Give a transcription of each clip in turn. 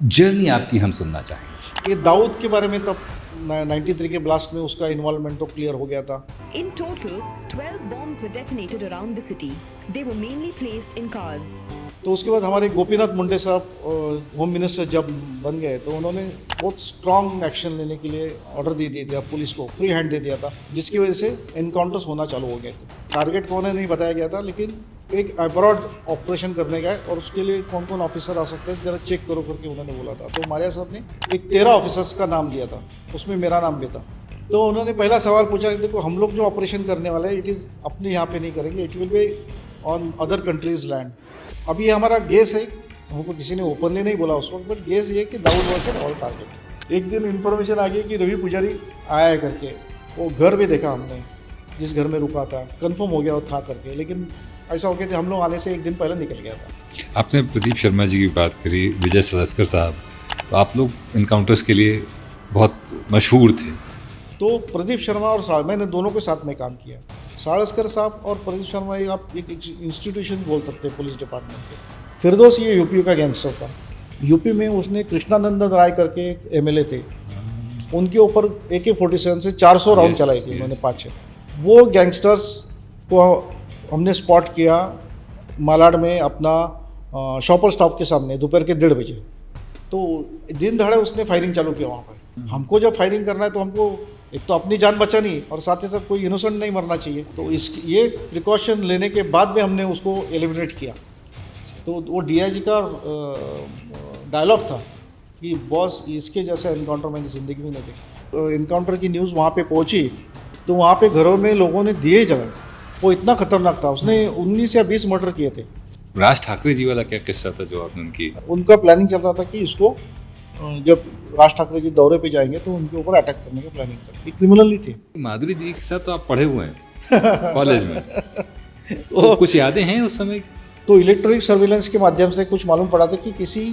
Journey आपकी हम सुनना चाहेंगे। ये दाऊद के बारे में तब 93 के ब्लास्ट में उसका इन्वॉल्वमेंट तो क्लियर हो गया था। In total, 12 bombs were detonated around the city. They were mainly placed in cars. तो उसके बाद हमारे गोपीनाथ मुंडे साहब होम मिनिस्टर जब बन गए तो उन्होंने बहुत स्ट्रांग एक्शन लेने के लिए ऑर्डर दे दिया, पुलिस को फ्री हैंड दे दिया था, जिसकी वजह से एनकाउंटर्स होना चालू हो गए थे। टारगेट कौन है नहीं बताया गया था, लेकिन एक अब्रॉड ऑपरेशन करने का है और उसके लिए कौन कौन ऑफिसर आ सकते हैं जरा चेक करो करके उन्होंने बोला था। तो मारिया साहब ने एक 13 ऑफिसर्स का नाम दिया था, उसमें मेरा नाम भी था। तो उन्होंने पहला सवाल पूछा कि देखो हम लोग जो ऑपरेशन करने वाले हैं इट इज़ अपने यहाँ पे नहीं करेंगे, it will be on other countries land. अब ये हमारा गेस है, हमको किसी ने ओपनली नहीं बोला उस वक्त, बट गेस ये कि Dawood was an all target. एक दिन इन्फॉर्मेशन आ गई कि रवि पुजारी आया है करके, वो घर भी देखा हमने जिस घर में रुका था, कंफर्म हो गया वो था करके, लेकिन ऐसा हो गया था हम लोग आने से एक दिन पहले निकल गया था। आपने प्रदीप शर्मा जी की बात करी, विजय सलस्कर साहब, तो आप लोग इनकाउंटर्स के लिए बहुत मशहूर थे। तो प्रदीप शर्मा और मैंने दोनों के साथ में काम किया। सालस्कर साहब और प्रदीप शर्मा आप एक इंस्टीट्यूशन बोल सकते हैं पुलिस डिपार्टमेंट के। फिरदौस ये यूपी का गैंगस्टर था। यूपी में उसने कृष्णानंदन राय करके एक एमएलए थे, उनके ऊपर AK-47 से 400 राउंड चलाई थी उन्होंने 5-6। वो गैंगस्टर्स को हमने स्पॉट किया मालाड में अपना शॉपर स्टॉप के सामने दोपहर के 1:30 बजे। तो दिन दहाड़े उसने फायरिंग चालू किया वहाँ पर। हमको जब फायरिंग करना है तो हमको एक तो अपनी जान बचानी और साथ ही साथ कोई इनोसेंट नहीं मरना चाहिए, तो ये प्रिकॉशन लेने के बाद में हमने उसको एलिमिनेट किया। तो वो DIG का डायलॉग था कि बॉस इसके जैसा एनकाउंटर मैंने ज़िंदगी में नहीं देखा। एनकाउंटर की न्यूज़ वहाँ पे पहुँची तो वहाँ पे घरों में लोगों ने दिए जलाए। वो इतना खतरनाक था, उसने 19 या 20 मर्डर किए थे। राज ठाकरे जी वाला क्या किस्सा था जो आपने उनका प्लानिंग चल रहा था कि इसको जब राज ठाकरे जी दौरे पे जाएंगे तो उनके ऊपर अटैक करने का प्लानिंग था। ये क्रिमिनल ही थे। माधुरी जी के साथ तो आप पढ़े हुए हैं कॉलेज में, तो कुछ यादें हैं उस समय? तो इलेक्ट्रॉनिक सर्विलेंस के माध्यम से कुछ मालूम पड़ा था कि किसी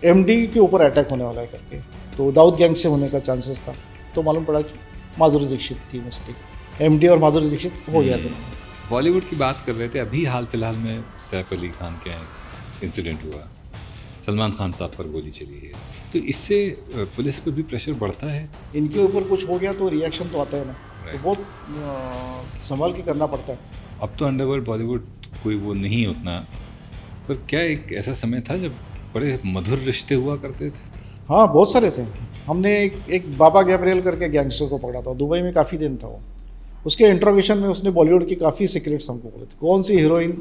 MD के ऊपर अटैक होने वाला है करके, तो दाऊद गैंग से होने का चांसेस था। तो मालूम पड़ा कि माधुरी दीक्षित थी मस्ती, MD और माधुरी दीक्षित हो गया था। बॉलीवुड की बात कर रहे थे, अभी हाल फिलहाल में सैफ अली खान के इंसिडेंट हुआ, सलमान खान साहब पर गोली चली है, तो इससे पुलिस पर भी प्रेशर बढ़ता है। इनके ऊपर कुछ हो गया तो रिएक्शन तो आता है ना, तो बहुत संभाल के करना पड़ता है। अब तो अंडरवर्ल्ड बॉलीवुड कोई वो नहीं उतना, पर क्या एक ऐसा समय था जब बड़े मधुर रिश्ते हुआ करते थे? हाँ बहुत सारे थे। हमने एक बाबा गैब्रियल करके गैंगस्टर को पकड़ा था, दुबई में काफ़ी दिन था वो। उसके इंट्रोगेशन में उसने बॉलीवुड की काफ़ी सीक्रेट्स हमको बोले थे, कौन सी हीरोइन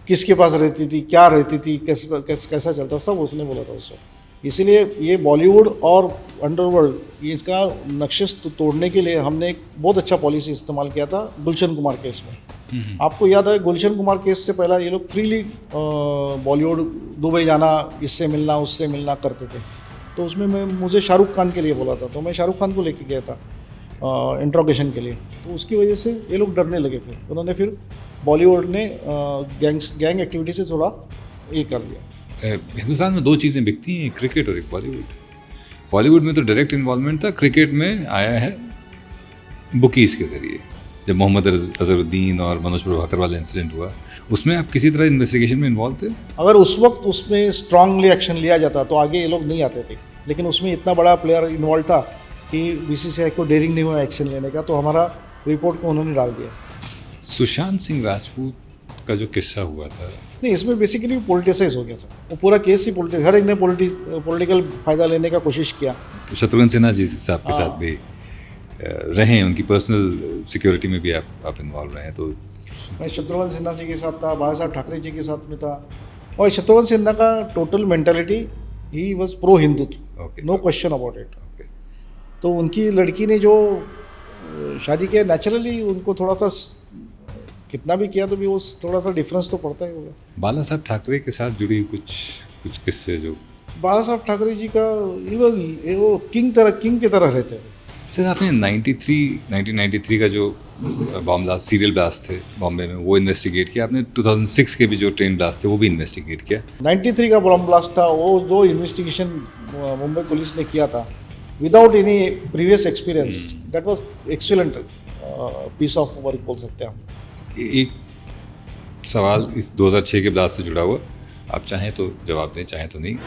किसके पास रहती थी, क्या रहती थी, कैसा चलता, सब उसने बोला था उस वक्त। इसीलिए ये बॉलीवुड और अंडरवर्ल्ड इसका नक्शे तोड़ने के लिए हमने एक बहुत अच्छा पॉलिसी इस्तेमाल किया था गुलशन कुमार केस में। आपको याद है गुलशन कुमार केस से पहला ये लोग फ्रीली बॉलीवुड दुबई जाना, इससे मिलना उससे मिलना करते थे। तो उसमें मुझे शाहरुख खान के लिए बोला था, तो मैं शाहरुख खान को लेके गया था इंट्रोगेशन के लिए। तो उसकी वजह से ये लोग डरने लगे। फिर उन्होंने फिर बॉलीवुड ने गैंग एक्टिविटी से थोड़ा ये कर दिया। हिंदुस्तान में दो चीज़ें बिकती हैं, क्रिकेट और एक बॉलीवुड। बॉलीवुड में तो डायरेक्ट इन्वॉल्वमेंट था, क्रिकेट में आया है बुकीज़ के ज़रिए। जब मोहम्मद अजहरुद्दीन और मनोज प्रभाकर वाला इंसिडेंट हुआ, उसमें आप किसी तरह इन्वेस्टिगेशन में इन्वॉल्व थे? अगर उस वक्त उसमें स्ट्रांगली एक्शन लिया जाता तो आगे ये लोग नहीं आते थे, लेकिन उसमें इतना बड़ा प्लेयर इन्वॉल्व था कि BCCI को डेयरिंग नहीं हुआ एक्शन लेने का, तो हमारा रिपोर्ट को उन्होंने डाल दिया। सुशांत सिंह राजपूत का जो किस्सा हुआ था, नहीं इसमें बेसिकली पॉलिटिसाइज हो गया सर, वो पूरा केस ही पॉलिटिक्स, हर एक ने पॉलिटिकल फ़ायदा लेने का कोशिश किया। शत्रुघ्न सिन्हा जी साहब के साथ भी रहे हैं, उनकी पर्सनल सिक्योरिटी में भी आप इन्वॉल्व रहे हैं। तो मैं शत्रुघ्न सिन्हा जी के साथ था, बाला साहब ठाकरे जी के साथ में था, और शत्रुघ्न सिन्हा का टोटल मेंटालिटी ही was pro Hindutva, no question about it. तो उनकी लड़की ने जो शादी किया, नेचुरली उनको थोड़ा सा कितना भी किया तो भी वो थोड़ा सा डिफरेंस तो पड़ता ही होगा। बाला साहब ठाकरे के साथ जुड़ी कुछ किस्से जो बाला साहब ठाकरे जी का वो किंग की तरह रहते थे। सर आपने 1993 का जो बॉम्ब ब्लास्ट, सीरियल ब्लास्ट थे बॉम्बे में, वो इन्वेस्टिगेट किया आपने। 2006 के भी जो ट्रेन ब्लास्ट थे वो भी इन्वेस्टिगेट किया। 93 का बॉम्ब ब्लास्ट था, वो जो इन्वेस्टिगेशन मुंबई पुलिस ने किया था without any previous experience, that was excellent piece of work बोल सकते हैं हम। एक सवाल इस 2006 के ब्लास्ट से जुड़ा हुआ, आप चाहें तो जवाब दें, चाहें तो नहीं।